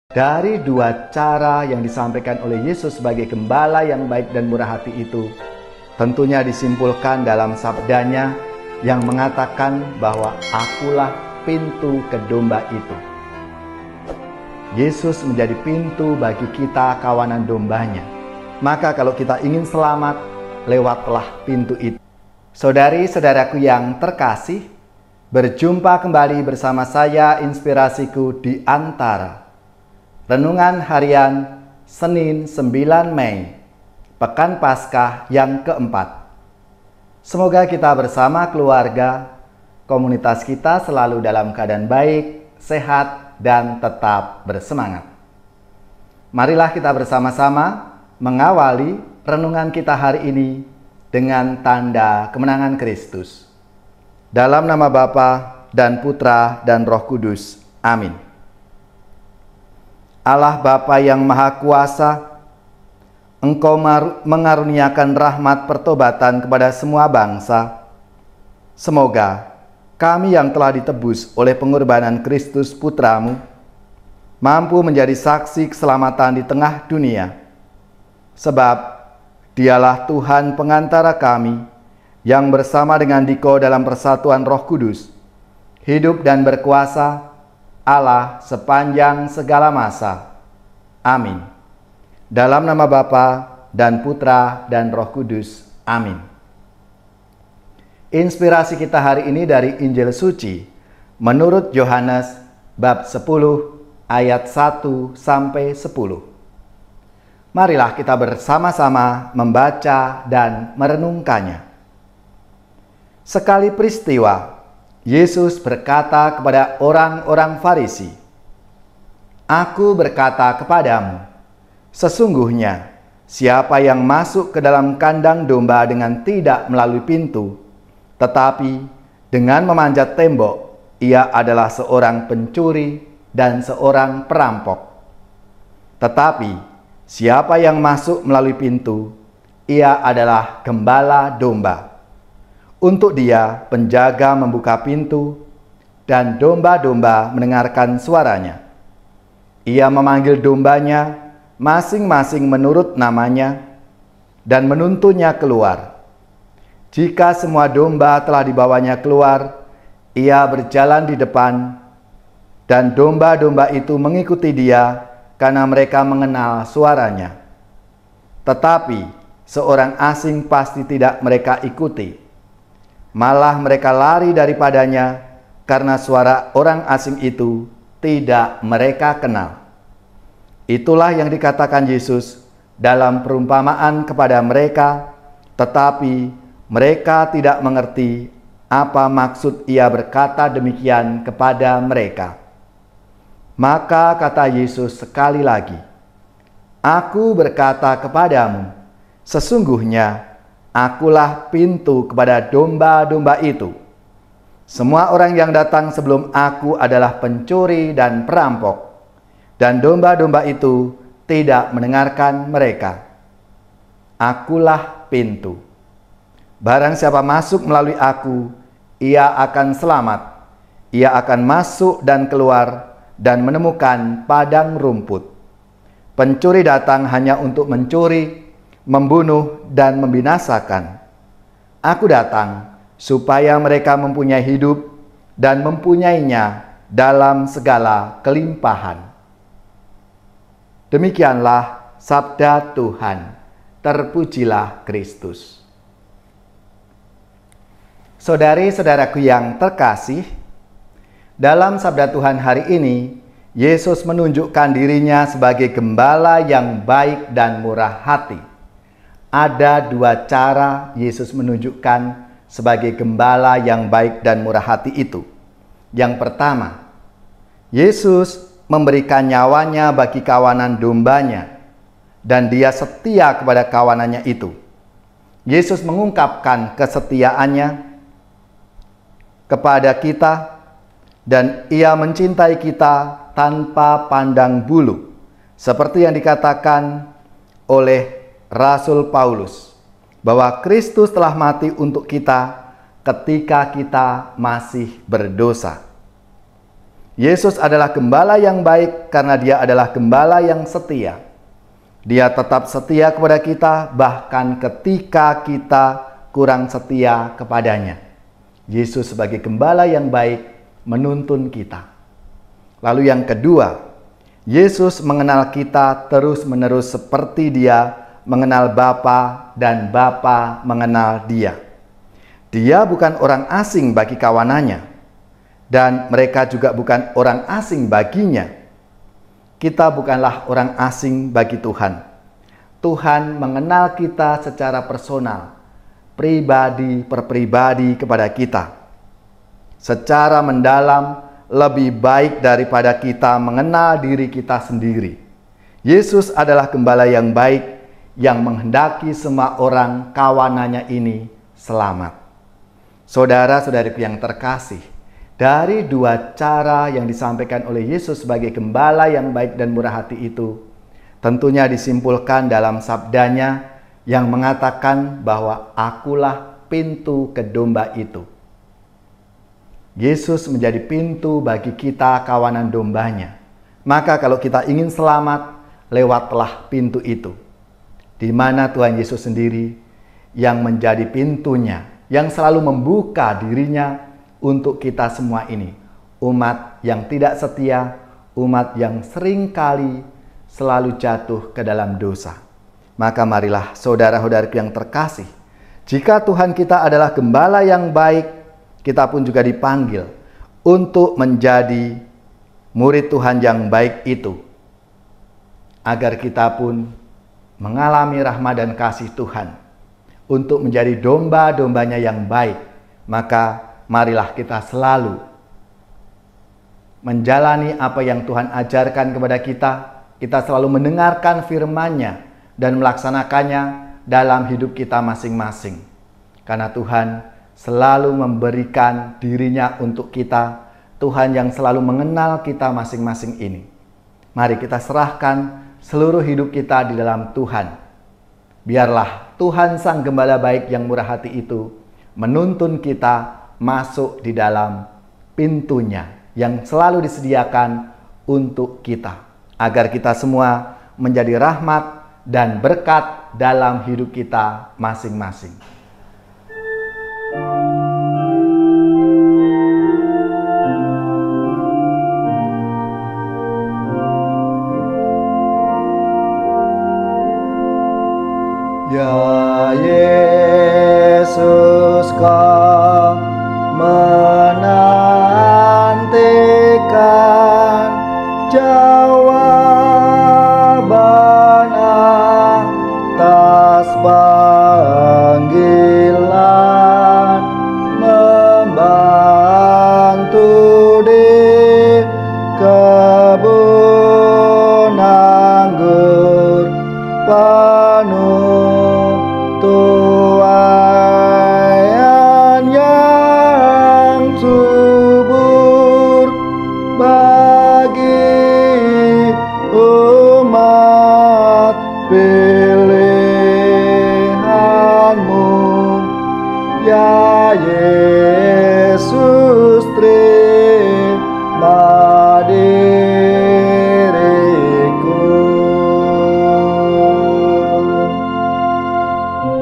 Dari dua cara yang disampaikan oleh Yesus sebagai gembala yang baik dan murah hati itu, tentunya disimpulkan dalam sabdanya yang mengatakan bahwa akulah pintu ke domba itu. Yesus menjadi pintu bagi kita kawanan dombanya. Maka kalau kita ingin selamat, lewatlah pintu itu. Saudari-saudaraku yang terkasih, berjumpa kembali bersama saya Inspirasiku di Antara. Renungan harian Senin 9 Mei, Pekan Paskah yang keempat. Semoga kita bersama keluarga, komunitas kita selalu dalam keadaan baik, sehat, dan tetap bersemangat. Marilah kita bersama-sama mengawali renungan kita hari ini dengan tanda kemenangan Kristus. Dalam nama Bapa dan Putra dan Roh Kudus. Amin. Allah Bapa yang Maha Kuasa, Engkau mengaruniakan rahmat pertobatan kepada semua bangsa. Semoga kami yang telah ditebus oleh pengorbanan Kristus Putramu, mampu menjadi saksi keselamatan di tengah dunia. Sebab Dialah Tuhan pengantara kami, yang bersama dengan Diko dalam persatuan Roh Kudus, hidup dan berkuasa Allah sepanjang segala masa. Amin. Dalam nama Bapa dan Putra dan Roh Kudus. Amin. Inspirasi kita hari ini dari Injil Suci menurut Yohanes bab 10 ayat 1 sampai 10. Marilah kita bersama-sama membaca dan merenungkannya. Sekali peristiwa, Yesus berkata kepada orang-orang Farisi, "Aku berkata kepadamu, sesungguhnya siapa yang masuk ke dalam kandang domba dengan tidak melalui pintu, tetapi dengan memanjat tembok, ia adalah seorang pencuri dan seorang perampok. Tetapi siapa yang masuk melalui pintu, ia adalah gembala domba. Untuk dia, penjaga membuka pintu, dan domba-domba mendengarkan suaranya. Ia memanggil dombanya masing-masing menurut namanya, dan menuntunnya keluar. Jika semua domba telah dibawanya keluar, ia berjalan di depan, dan domba-domba itu mengikuti dia karena mereka mengenal suaranya. Tetapi seorang asing pasti tidak mereka ikuti. Malah mereka lari daripadanya karena suara orang asing itu tidak mereka kenal." Itulah yang dikatakan Yesus dalam perumpamaan kepada mereka, tetapi mereka tidak mengerti apa maksud ia berkata demikian kepada mereka. Maka kata Yesus sekali lagi, "Aku berkata kepadamu, sesungguhnya akulah pintu kepada domba-domba itu. Semua orang yang datang sebelum aku adalah pencuri dan perampok, dan domba-domba itu tidak mendengarkan mereka. Akulah pintu. Barang siapa masuk melalui aku, ia akan selamat. Ia akan masuk dan keluar dan menemukan padang rumput. Pencuri datang hanya untuk mencuri, membunuh, dan membinasakan. Aku datang supaya mereka mempunyai hidup dan mempunyainya dalam segala kelimpahan." Demikianlah sabda Tuhan. Terpujilah Kristus. Saudari-saudaraku yang terkasih, dalam sabda Tuhan hari ini, Yesus menunjukkan dirinya sebagai gembala yang baik dan murah hati. Ada dua cara Yesus menunjukkan sebagai gembala yang baik dan murah hati itu. Yang pertama, Yesus memberikan nyawanya bagi kawanan dombanya, dan dia setia kepada kawanannya itu. Yesus mengungkapkan kesetiaannya kepada kita, dan ia mencintai kita tanpa pandang bulu, seperti yang dikatakan oleh Rasul Paulus, bahwa Kristus telah mati untuk kita ketika kita masih berdosa. Yesus adalah gembala yang baik karena Dia adalah gembala yang setia. Dia tetap setia kepada kita bahkan ketika kita kurang setia kepadanya. Yesus sebagai gembala yang baik menuntun kita. Lalu yang kedua, Yesus mengenal kita terus-menerus seperti Dia mengenal Bapa dan Bapa mengenal Dia. Dia bukan orang asing bagi kawanannya, dan mereka juga bukan orang asing baginya. Kita bukanlah orang asing bagi Tuhan. Tuhan mengenal kita secara personal, pribadi per pribadi kepada kita. Secara mendalam, lebih baik daripada kita mengenal diri kita sendiri. Yesus adalah gembala yang baik yang menghendaki semua orang kawanannya ini selamat. Saudara-saudariku yang terkasih, dari dua cara yang disampaikan oleh Yesus sebagai gembala yang baik dan murah hati itu, tentunya disimpulkan dalam sabdanya yang mengatakan bahwa akulah pintu ke domba itu. Yesus menjadi pintu bagi kita kawanan dombanya. Maka kalau kita ingin selamat, lewatlah pintu itu. Di mana Tuhan Yesus sendiri yang menjadi pintunya, yang selalu membuka dirinya untuk kita semua ini. Umat yang tidak setia, umat yang seringkali selalu jatuh ke dalam dosa. Maka marilah saudara-saudariku yang terkasih, jika Tuhan kita adalah gembala yang baik, kita pun juga dipanggil untuk menjadi murid Tuhan yang baik itu. Agar kita pun mengalami rahmat dan kasih Tuhan untuk menjadi domba-dombanya yang baik. Maka marilah kita selalu menjalani apa yang Tuhan ajarkan kepada kita. Kita selalu mendengarkan firman-Nya dan melaksanakannya dalam hidup kita masing-masing. Karena Tuhan selalu memberikan dirinya untuk kita. Tuhan yang selalu mengenal kita masing-masing ini. Mari kita serahkan seluruh hidup kita di dalam Tuhan. Biarlah Tuhan Sang Gembala baik yang murah hati itu menuntun kita masuk di dalam pintunya yang selalu disediakan untuk kita, agar kita semua menjadi rahmat dan berkat dalam hidup kita masing-masing. Ya Yesus, Kau menantikan jawaban atas panggilan, membantu di kebun anggur penuh tuaian yang subur bagi umat pilihan-Mu. Ya Yesus, terima diriku.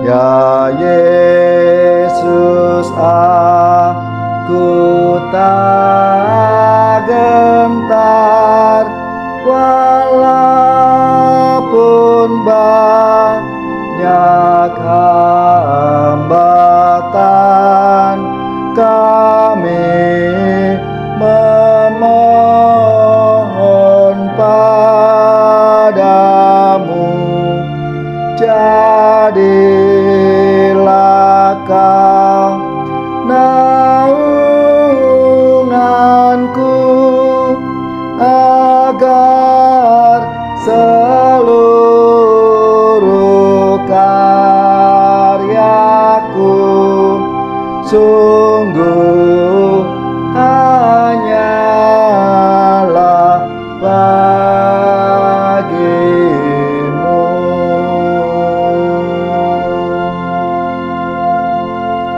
Ya Yesus, aku tak gentar walaupun banyak hambatan. Kami memohon padamu, jadilah Kau naunganku, agar seluruh karyaku sungguh hanyalah bagimu.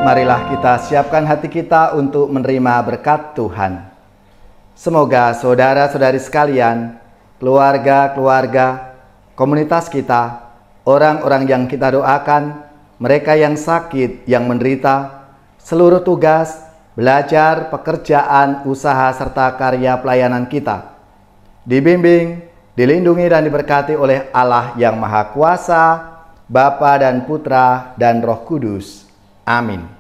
Marilah kita siapkan hati kita untuk menerima berkat Tuhan. Semoga saudara-saudari sekalian, keluarga-keluarga, komunitas kita, orang-orang yang kita doakan, mereka yang sakit, yang menderita, seluruh tugas, belajar, pekerjaan, usaha, serta karya pelayanan kita dibimbing, dilindungi dan diberkati oleh Allah yang Maha Kuasa, Bapa dan Putra dan Roh Kudus. Amin.